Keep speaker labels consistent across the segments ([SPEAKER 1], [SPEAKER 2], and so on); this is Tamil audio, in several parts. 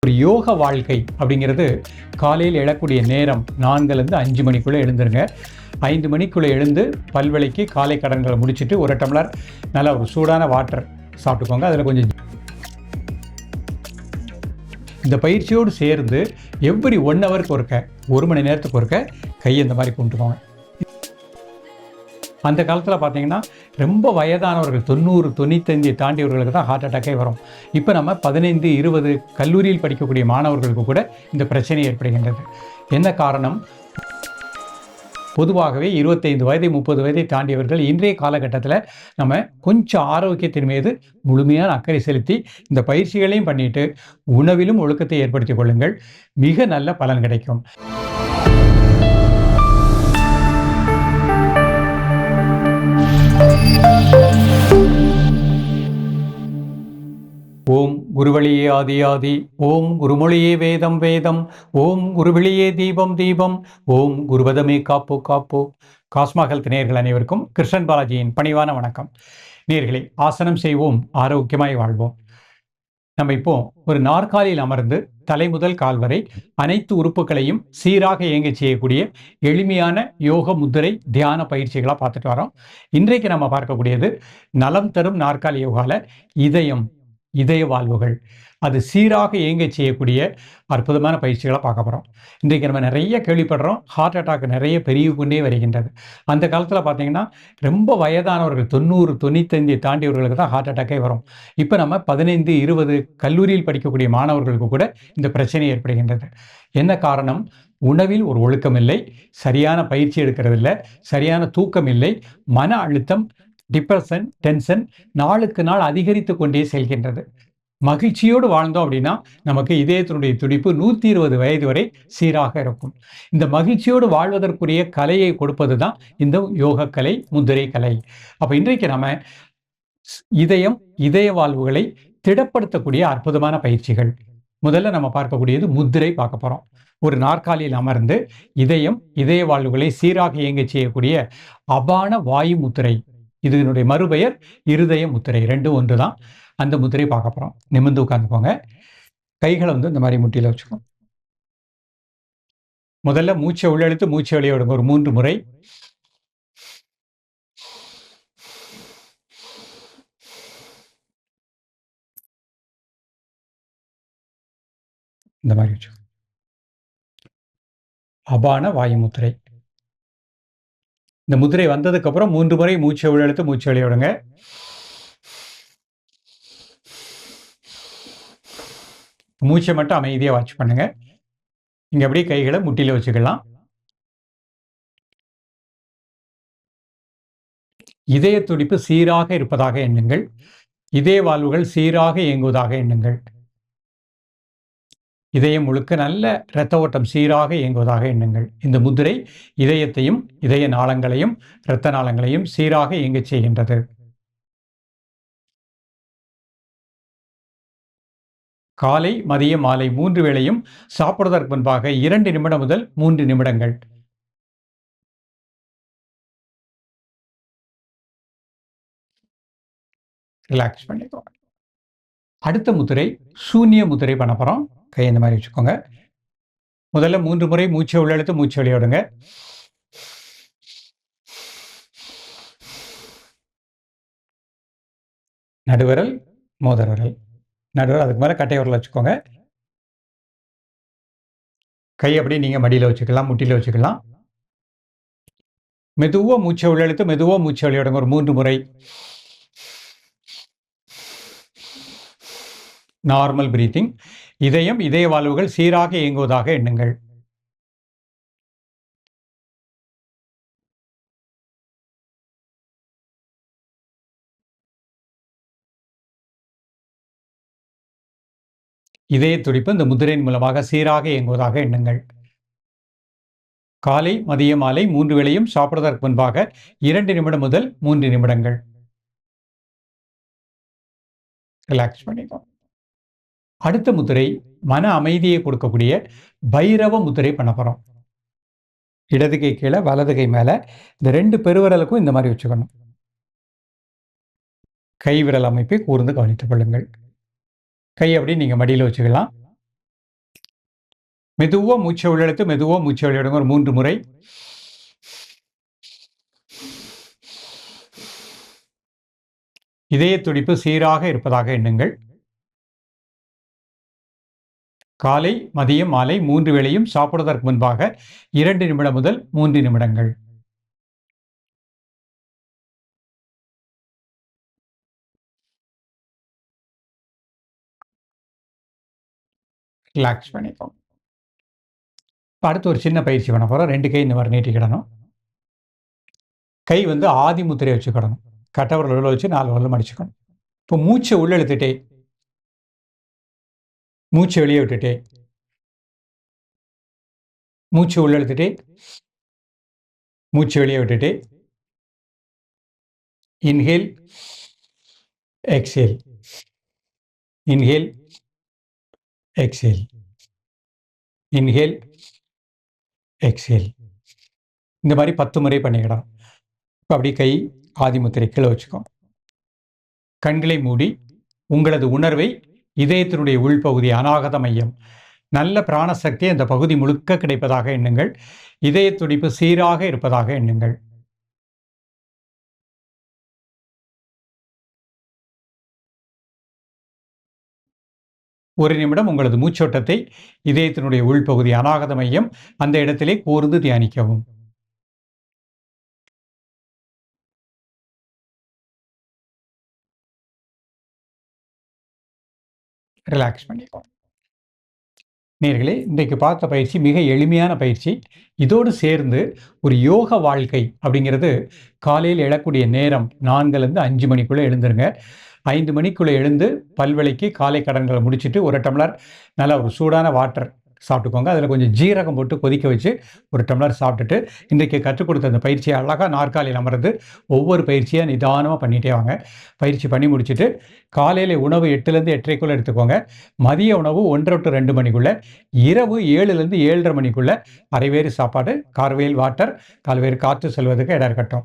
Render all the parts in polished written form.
[SPEAKER 1] ஒரு யோக வாழ்க்கை அப்படிங்கிறது காலையில் எழக்கூடிய நேரம் 4லேருந்து 5 மணிக்குள்ளே எழுந்துருங்க. 5 மணிக்குள்ளே எழுந்து பல்வளைக்கு காலை கடன்களை முடிச்சுட்டு ஒரு டம்ளர் நல்லா ஒரு சூடான வாட்டர் சாப்பிட்டுக்கோங்க. அதில் கொஞ்சம் இந்த பயிற்சியோடு சேர்ந்து எவ்ரி 1 ஹவருக்கு ஒருக்க 1 மணி நேரத்துக்கு ஒருக்க கையை இந்த மாதிரி கும்பிட்டுக்கோங்க. அந்த காலத்தில் பார்த்தீங்கன்னா ரொம்ப வயதானவர்கள் 90 95 தாண்டியவர்களுக்கு தான் ஹார்ட் அட்டாக்கே வரும். இப்போ நம்ம 15 20 கல்லூரியில் படிக்கக்கூடிய மாணவர்களுக்கு கூட இந்த பிரச்சனை ஏற்படுகின்றது. என்ன காரணம்? பொதுவாகவே 25 வயதை 30 வயதை தாண்டியவர்கள் இன்றைய காலகட்டத்தில் நம்ம கொஞ்சம் ஆரோக்கியத்தின் மீது முழுமையான அக்கறை செலுத்தி இந்த பயிற்சிகளையும் பண்ணிட்டு உணவிலும் ஒழுக்கத்தை ஏற்படுத்திக் கொள்ளுங்கள். மிக நல்ல பலன் கிடைக்கும். ஓம் குருவழியே ஆதி ஆதி, ஓம் குருமொழியே வேதம் வேதம், ஓம் குருவழியே தீபம் தீபம், ஓம் குருவதமே காப்போ காப்போ. காஸ்மா ஹெல்த் நேயர்கள் அனைவருக்கும் கிருஷ்ணன் பாலாஜியின் பணிவான வணக்கம். நேயர்களே, ஆசனம் செய்வோம், ஆரோக்கியமாய் வாழ்வோம். நம்ம இப்போ ஒரு நாற்காலியில் அமர்ந்து தலை முதல் கால் வரை அனைத்து உறுப்புகளையும் சீராக இயங்க செய்யக்கூடிய எளிமையான யோக முத்திரை தியான பயிற்சிகளாக பார்த்துட்டு வரோம். இன்றைக்கு நம்ம பார்க்கக்கூடியது நலம் தரும் நாற்காலி யோகால இதய வாழ்வுகள், அது சீராக இயங்க செய்யக்கூடிய அற்புதமான பயிற்சிகளை பார்க்க போகிறோம். இன்றைக்கு நம்ம நிறைய கேள்விப்படுறோம், ஹார்ட் அட்டாக் நிறைய பெருகி கொண்டே வருகின்றது. அந்த காலத்தில் பார்த்தீங்கன்னா ரொம்ப வயதானவர்கள் 90 95 தாண்டியவர்களுக்கு தான் ஹார்ட் அட்டாக்கே வரும். இப்போ நம்ம 15 20 கல்லூரியில் படிக்கக்கூடிய மாணவர்களுக்கு கூட இந்த பிரச்சனை ஏற்படுகின்றது. என்ன காரணம்? உணவில் ஒரு ஒழுக்கம் இல்லை, சரியான பயிற்சி எடுக்கிறதில்லை, சரியான தூக்கம் இல்லை, மன அழுத்தம், டிப்ரெஷன், டென்ஷன் நாளுக்கு நாள் அதிகரித்து கொண்டே செல்கின்றது. மகிழ்ச்சியோடு வாழ்ந்தோம் அப்படின்னா நமக்கு இதயத்தினுடைய துடிப்பு 120 வயது வரை சீராக இருக்கும். இந்த மகிழ்ச்சியோடு வாழ்வதற்குரிய கலையை கொடுப்பது தான் இந்த யோக கலை, முத்திரை கலை. அப்போ இன்றைக்கு நம்ம இதய வாழ்வுகளை திடப்படுத்தக்கூடிய அற்புதமான பயிற்சிகள். முதல்ல நம்ம பார்க்கக்கூடியது முத்திரை பார்க்க போகிறோம். ஒரு நாற்காலியில் அமர்ந்து இதய வாழ்வுகளை சீராக இயங்க செய்யக்கூடிய அபான வாயு முத்திரை. இதனுடைய மறுபெயர் இருதய முத்திரை. ரெண்டும் ஒன்று தான். அந்த முத்திரை பார்க்க போகிறோம். நிமிர்ந்து உட்காந்துக்கோங்க. கைகளை இந்த மாதிரி முட்டியில் வச்சுக்கோங்க. முதல்ல மூச்சை உள்ளெழுத்து மூச்சை வெளியே விடுங்க ஒரு 3 முறை. இந்த மாதிரி வச்சு அபான வாயு முத்திரை. இந்த முத்திரை வந்ததுக்கு அப்புறம் 3 முறை மூச்சை உள்ளெழுத்து மூச்சை வெளியே விடுங்க. மூச்சை மட்டும் அமைதியாக வாட்ச் பண்ணுங்க. இங்க அப்படியே கைகளை முட்டில வச்சுக்கலாம். இதய துடிப்பு சீராக இருப்பதாக எண்ணுங்கள். இதய வாழ்வுகள் சீராக இயங்குவதாக எண்ணுங்கள். இதயம் முழுக்க நல்ல இரத்த ஓட்டம் சீராக இயங்குவதாக எண்ணுங்கள். இந்த முத்திரை இதயத்தையும் இதய நாளங்களையும் இரத்த நாளங்களையும் சீராக இயங்க செய்கின்றது. காலை மதியம் மாலை 3 வேளையும் சாப்பிடுவதற்கு முன்பாக 2 நிமிடம் முதல் 3 நிமிடங்கள் ரிலாக்ஸ் பண்ணிக்கோங்க. அடுத்த முத்திரை சூன்ய முத்திரை பண்ண போகிறோம். கை இந்த மாதிரி வச்சுக்கோங்க. முதல்ல 3 முறை மூச்சை உள்ளெழுத்து மூச்சை வெளியே விடுங்க. நடுவிரல், மோதிர விரல், நடுவிரல், அதுக்கு மேலே கட்டை விரல் வச்சுக்கோங்க. கை அப்படியே நீங்கள் மடியில் வச்சுக்கலாம், முட்டியில் வச்சுக்கலாம். மெதுவாக மூச்சை உள்ளெழுத்து மெதுவாக மூச்சை வெளியே விடுங்க ஒரு 3 முறை. Normal breathing. இதய வாழ்வுகள் சீராக இயங்குவதாக எண்ணுங்கள். இதய துடிப்பு இந்த முத்திரையின் மூலமாக சீராக இயங்குவதாக எண்ணுங்கள். காலை மதிய மாலை 3 வேளையும் சாப்பிடுவதற்கு முன்பாக 2 நிமிடம் முதல் 3 நிமிடங்கள் ரிலாக்ஸ் பண்ணிக்கோ. அடுத்த முத்திரை மன அமைதியை கொடுக்கக்கூடிய பைரவ முத்திரை பண்ண போகிறோம். இடது கை கீழே வலது கை மேலே இந்த 2 பெருவிரலுக்கும் இந்த மாதிரி வச்சுக்கணும். கை விரல் அமைப்பை கூர்ந்து கவனித்துக் கொள்ளுங்கள். கை அப்படி நீங்கள் மடியில் வச்சுக்கலாம். மெதுவா மூச்சை உள்ளெழுத்து மெதுவா மூச்சை வெளியிடுங்க. ஒரு 3 முறை. இதய துடிப்பு சீராக இருப்பதாக எண்ணுங்கள். காலை, மதியம், மாலை 3 வேளையும் சாப்பிடுவதற்கு முன்பாக 2 நிமிடம் முதல் 3 நிமிடங்கள். ரிலாக்ஸ் பண்ணிக்கோங்க. அடுத்து ஒரு சின்ன பயிற்சி பண்ண போறோம். 2 கை இந்த மாதிரி நீட்டிக்கிடணும். கை வந்து ஆதி முத்திரையை வச்சுக்கிடணும். கட்டை விரல் உள்ள வச்சு 4 விரலும் மடிச்சுக்கணும். இப்போ மூச்சை உள்ள இழுத்துட்டே, மூச்சை வெளியே விட்டுட்டே, மூச்சை உள்ள இழுத்துட்டே, மூச்சை வெளியே விட்டுட்டே, inhale, exhale, inhale, exhale, inhale, exhale. இந்த மாதிரி 10 முறை பண்ணிக்கிடணும். இப்போ அப்படி கை ஆதி முத்திரை கீழே வச்சுக்கோங்க. கண்களை மூடி உங்களது உணர்வை இதயத்தினுடைய உள்பகுதி அநாகத மையம், நல்ல பிராணசக்தி அந்த பகுதி முழுக்க கிடைப்பதாக எண்ணுங்கள். இதய துடிப்பு சீராக இருப்பதாக எண்ணுங்கள். ஒரு நிமிடம் உங்களது மூச்சோட்டத்தை இதயத்தினுடைய உள்பகுதி அநாகத மையம் அந்த இடத்திலே கூர்ந்து தியானிக்கவும். ரிலாக்ஸ் பண்ணிக்கோங்க. நேயர்களே, இன்றைக்கு பார்த்த பயிற்சி மிக எளிமையான பயிற்சி. இதோடு சேர்ந்து ஒரு யோக வாழ்க்கை அப்படிங்கிறது காலையில் எழக்கூடிய நேரம் 4லேருந்து 5 மணிக்குள்ளே எழுந்துருங்க. 5 மணிக்குள்ளே எழுந்து பல்விளக்கி காலை கடன்களை முடிச்சுட்டு 1 டம்ளர் நல்லா ஒரு சூடான வாட்டர் சாப்பிட்டுக்கோங்க. அதில் கொஞ்சம் ஜீரகம் போட்டு கொதிக்க வச்சு 1 டம்ளர் சாப்பிட்டுட்டு இன்றைக்கு கற்றுக் கொடுத்த அந்த பயிற்சியை அழகாக நாற்காலியில் அமர்ந்து ஒவ்வொரு பயிற்சியாக நிதானமாக பண்ணிகிட்டே வாங்க. பயிற்சி பண்ணி முடிச்சுட்டு காலையில் உணவு 8லேருந்து 8:30க்குள்ளே எடுத்துக்கோங்க. மதிய உணவு 1:30 to 2 மணிக்குள்ளே, இரவு 7லேருந்து 7:30 மணிக்குள்ளே அரைவேறு சாப்பாடு, கார்வேல் வாட்டர், கால்வேறு காற்று செல்வதற்கு இடம் இருக்கட்டும்.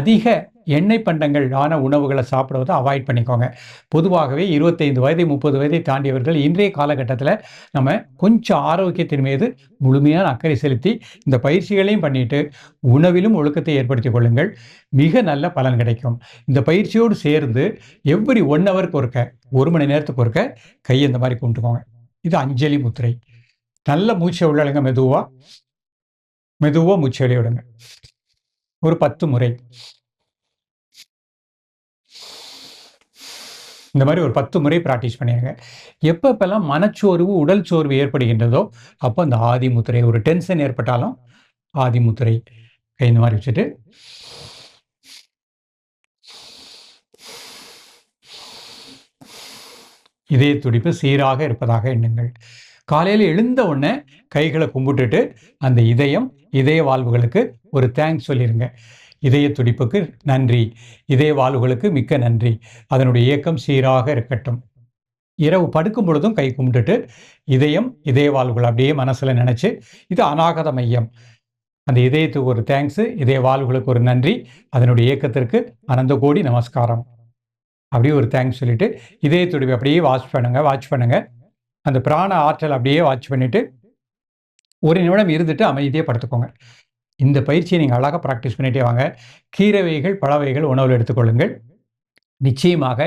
[SPEAKER 1] அதிக எண்ணெய் பண்டங்கள் ஆன உணவுகளை சாப்பிடுவதை அவாய்ட் பண்ணிக்கோங்க. பொதுவாகவே 25 வயது 30 வயதை தாண்டியவர்கள் இன்றைய காலகட்டத்தில் நம்ம கொஞ்சம் ஆரோக்கியத்தின் மீது முழுமையான அக்கறை செலுத்தி இந்த பயிற்சிகளையும் பண்ணிட்டு உணவிலும் ஒழுக்கத்தை ஏற்படுத்திக் கொள்ளுங்கள். மிக நல்ல பலன் கிடைக்கும். இந்த பயிற்சியோடு சேர்ந்து எவ்ரி 1 ஹவருக்கு ஒருக்க, 1 மணி நேரத்துக்கு ஒருக்க கையை இந்த மாதிரி கும்பிட்டுக்கோங்க. இது அஞ்சலி முத்திரை. நல்ல மூச்சை உள்ளழுங்க. மெதுவா மூச்சை வெளியே விடுங்க. ஒரு 10 முறை. இந்த மாதிரி ஒரு 10 முறை பிராக்டிஸ் பண்ணிடுங்க. எப்பப்பெல்லாம் மனச்சோர்வு, உடல் சோர்வு ஏற்படுகின்றதோ அப்போ அந்த ஆதி முத்திரை, ஒரு டென்ஷன் ஏற்பட்டாலும் ஆதி முத்திரை கை இந்த மாதிரி வச்சுட்டு இதய துடிப்பு சீராக இருப்பதாக எண்ணுங்கள். காலையில் எழுந்த உடனே கைகளை கும்பிட்டுட்டு அந்த இதய வாழ்வுகளுக்கு ஒரு தேங்க்ஸ் சொல்லிடுங்க. இதய துடிப்புக்கு நன்றி, இதய வாழ்வுகளுக்கு மிக்க நன்றி, அதனுடைய இயக்கம் சீராக இருக்கட்டும். இரவு படுக்கும் பொழுதும் கை கும்பிட்டுட்டு இதய வாழ்வுகள் அப்படியே மனசில் நினச்சி, இது அநாகத மையம், அந்த இதயத்துக்கு ஒரு தேங்க்ஸு, இதய வாழ்வுகளுக்கு ஒரு நன்றி, அதனுடைய இயக்கத்திற்கு அனந்த கோடி நமஸ்காரம், அப்படியே ஒரு தேங்க்ஸ் சொல்லிவிட்டு இதய துடிப்பு அப்படியே வாட்ச் பண்ணுங்க. அந்த பிராண ஆற்றல் அப்படியே வாட்ச் பண்ணிவிட்டு 1 நிமிடம் இருந்துட்டு அமைதியாக படுத்துக்கோங்க. இந்த பயிற்சியை நீங்கள் அழகாக ப்ராக்டிஸ் பண்ணிகிட்டே வாங்க. கீரை வகைகள், பழ வகைகள் உணவில் எடுத்துக்கொள்ளுங்கள். நிச்சயமாக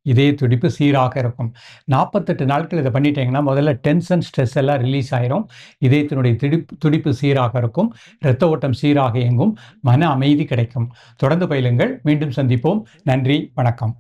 [SPEAKER 1] இதய துடிப்பு சீராக இருக்கும். 48 நாட்கள் இதை பண்ணிட்டீங்கன்னா முதல்ல டென்ஷன், ஸ்ட்ரெஸ் எல்லாம் ரிலீஸ் ஆயிரும். இதயத்தினுடைய துடிப்பு சீராக இருக்கும். இரத்த ஓட்டம் சீராக இயங்கும். மன அமைதி கிடைக்கும். தொடர்ந்து பயிலுங்கள். மீண்டும் சந்திப்போம். நன்றி, வணக்கம்.